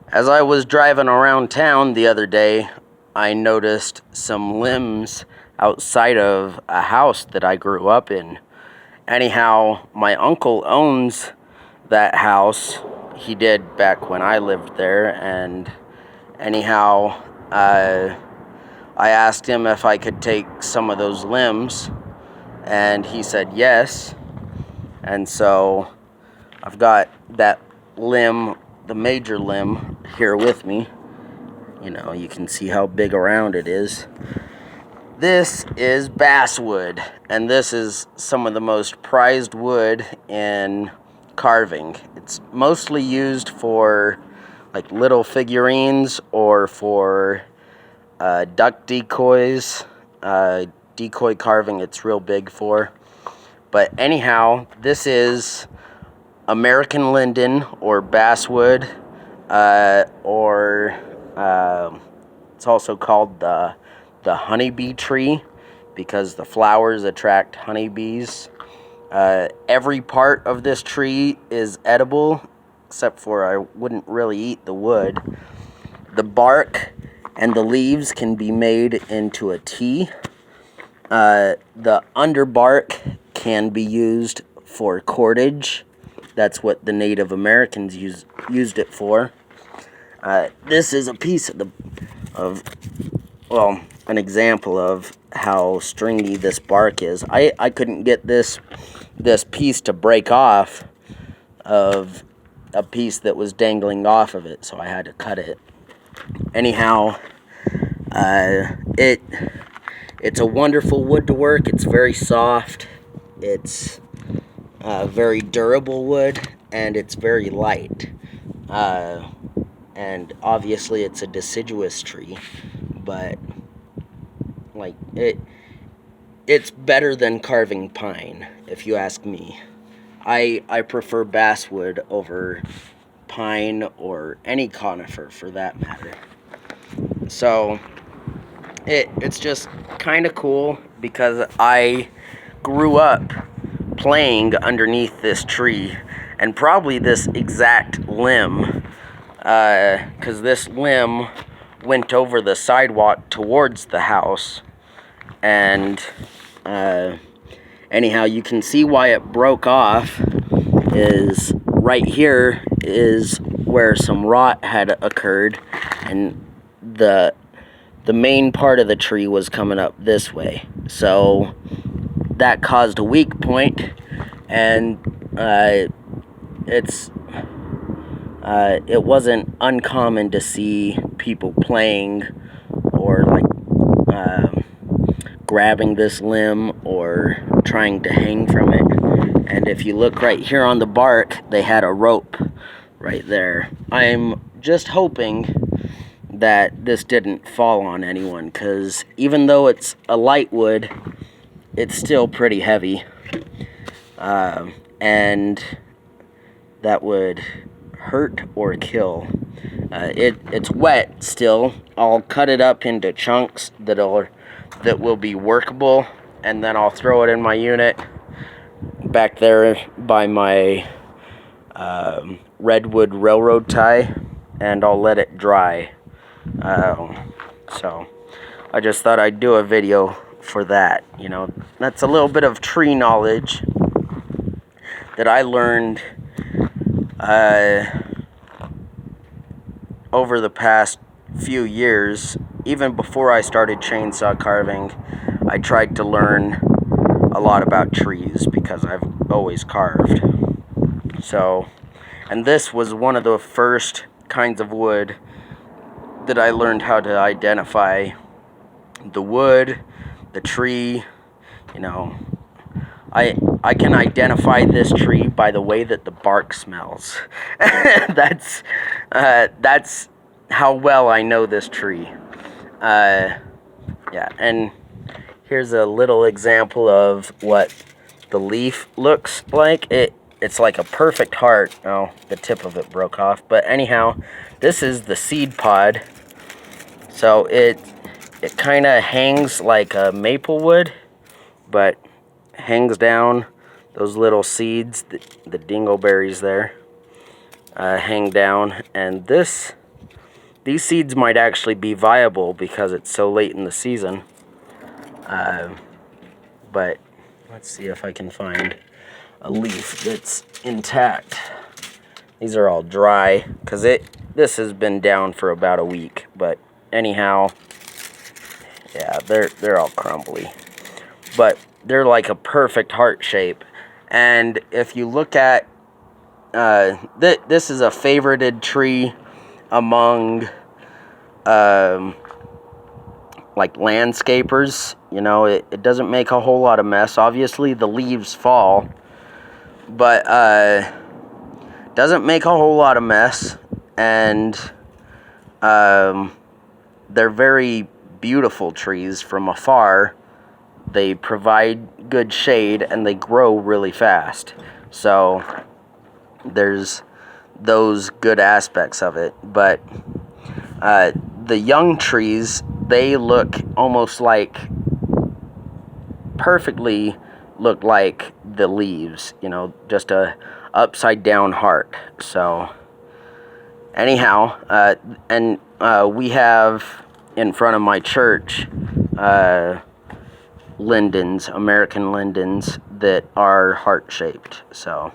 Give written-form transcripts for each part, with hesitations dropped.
As I was driving around town the other day, I noticed some limbs outside of a house that I grew up in. Anyhow, my uncle owns that house. He did back when I lived there, and anyhow, I asked him if I could take some of those limbs, and he said yes. And so I've got that limb, the major limb, here with me. You know, you can see how big around it is. This is basswood, and this is some of the most prized wood in carving. It's mostly used for like little figurines or for duck decoys. Decoy carving it's real big for. But anyhow, this is American linden or basswood, or it's also called the honeybee tree because the flowers attract honeybees. Every part of this tree is edible, except for I wouldn't really eat the wood. The bark and the leaves can be made into a tea. The underbark can be used for cordage. That's what the Native Americans used it for. This is a piece of an example of how stringy this bark is. I couldn't get this piece to break off of a piece that was dangling off of it, so I had to cut it. Anyhow, it's a wonderful wood to work. It's very soft. It's very durable wood, and it's very light. And obviously it's a deciduous tree, but like it's better than carving pine, if you ask me. I prefer basswood over pine or any conifer for that matter. So it's just kind of cool because I grew up playing underneath this tree, and probably this exact limb, because this limb went over the sidewalk towards the house, and anyhow, you can see why it broke off. Is right here is where some rot had occurred, and the main part of the tree was coming up this way, so that caused a weak point, and it wasn't uncommon to see people playing or like grabbing this limb or trying to hang from it. And if you look right here on the bark, they had a rope right there. I'm just hoping that this didn't fall on anyone, because even though it's a light wood, it's still pretty heavy, and that would hurt or kill. It's wet still. I'll cut it up into chunks that will be workable, and then I'll throw it in my unit back there by my redwood railroad tie, and I'll let it dry. So I just thought I'd do a video for that. You know, that's a little bit of tree knowledge that I learned over the past few years. Even before I started chainsaw carving, I tried to learn a lot about trees because I've always carved. So, and this was one of the first kinds of wood that I learned how to identify the wood, the tree. You know, I can identify this tree by the way that the bark smells. That's how well I know this tree. Yeah, and here's a little example of what the leaf looks like. It's like a perfect heart. Oh, the tip of it broke off. But anyhow, this is the seed pod. So it kind of hangs like a maple wood, but hangs down. Those little seeds, the dingleberries there, hang down. And this these seeds might actually be viable because it's so late in the season. But let's see if I can find a leaf that's intact. These are all dry because this has been down for about a week. But anyhow, yeah, they're all crumbly. But they're like a perfect heart shape. And if you look at this is a favorited tree among like landscapers. You know, it doesn't make a whole lot of mess. Obviously the leaves fall, but doesn't make a whole lot of mess, and they're very beautiful trees from afar. They provide good shade and they grow really fast. So there's those good aspects of it. But the young trees, they look almost like, perfectly look like the leaves, you know, just a upside down heart. So anyhow, and we have in front of my church lindens, American lindens, that are heart-shaped. So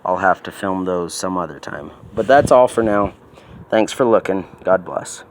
I'll have to film those some other time. But that's all for now. Thanks for looking. God bless.